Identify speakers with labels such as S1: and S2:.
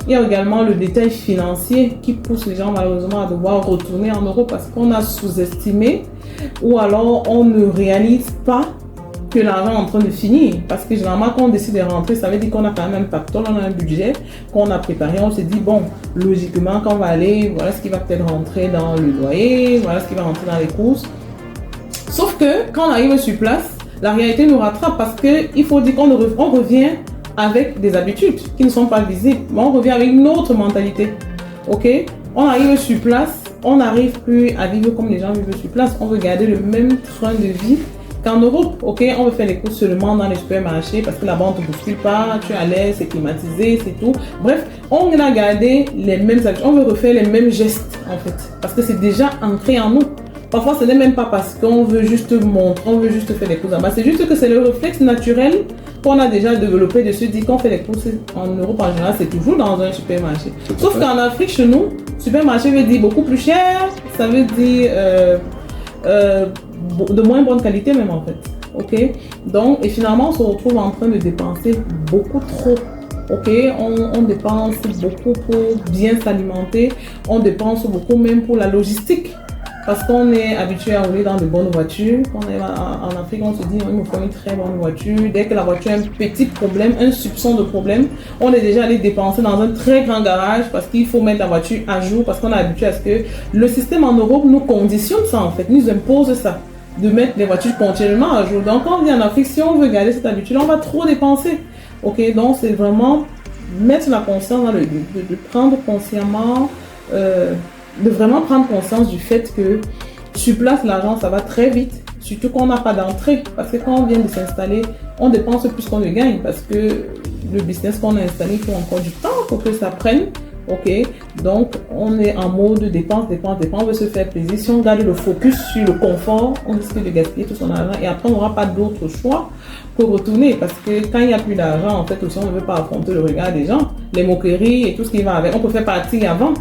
S1: Il y a également le détail financier qui pousse les gens malheureusement à devoir retourner en euros parce qu'on a sous-estimé ou alors on ne réalise pas que l'argent est en train de finir. Parce que généralement, quand on décide de rentrer, ça veut dire qu'on a quand même un pactole, on a un budget qu'on a préparé. On se dit, bon, logiquement, quand on va aller, voilà ce qui va peut-être rentrer dans le loyer, voilà ce qui va rentrer dans les courses. Sauf que quand on arrive sur place, la réalité nous rattrape parce qu'il faut dire qu'on revient avec des habitudes qui ne sont pas visibles. Mais on revient avec une autre mentalité. Ok? On arrive sur place, on n'arrive plus à vivre comme les gens vivent sur place. On veut garder le même train de vie qu'en Europe, ok, on veut faire les courses seulement dans les supermarchés parce que là-bas on ne te bouscule pas, tu es à l'aise, c'est climatisé, c'est tout. Bref, on a gardé les mêmes habitudes, on veut refaire les mêmes gestes en fait parce que c'est déjà ancré en nous. Parfois, ce n'est même pas parce qu'on veut juste montrer, on veut juste faire des courses là-bas. C'est juste que c'est le réflexe naturel qu'on a déjà développé de se dire qu'on fait les courses en Europe en général, c'est toujours dans un supermarché. Sauf qu'en Afrique, chez nous, supermarché veut dire beaucoup plus cher, ça veut dire de moins bonne qualité même en fait, ok. Donc, et finalement on se retrouve en train de dépenser beaucoup trop, ok. On dépense beaucoup pour bien s'alimenter, on dépense beaucoup même pour la logistique parce qu'on est habitué à rouler dans de bonnes voitures. Quand on est en Afrique, on se dit il me faut une très bonne voiture. Dès que la voiture a un petit problème, un soupçon de problème, on est déjà allé dépenser dans un très grand garage parce qu'il faut mettre la voiture à jour parce qu'on est habitué à ce que le système en Europe nous conditionne ça en fait, nous impose ça, de mettre les voitures continuellement à jour. Donc quand on vient en Afrique, si on veut garder cette habitude, on va trop dépenser. Ok, donc c'est vraiment mettre la conscience dans de prendre consciemment, de vraiment prendre conscience du fait que sur place l'argent ça va très vite, surtout qu'on n'a pas d'entrée parce que quand on vient de s'installer, on dépense plus qu'on ne gagne parce que le business qu'on a installé, il faut encore du temps pour que ça prenne. Ok, donc on est en mode dépense, on veut se faire plaisir. Si on garde le focus sur le confort, on risque de gaspiller tout son argent et après on n'aura pas d'autre choix que retourner parce que quand il n'y a plus d'argent, en fait aussi on ne veut pas affronter le regard des gens, les moqueries et tout ce qui va avec, on peut faire partie avant.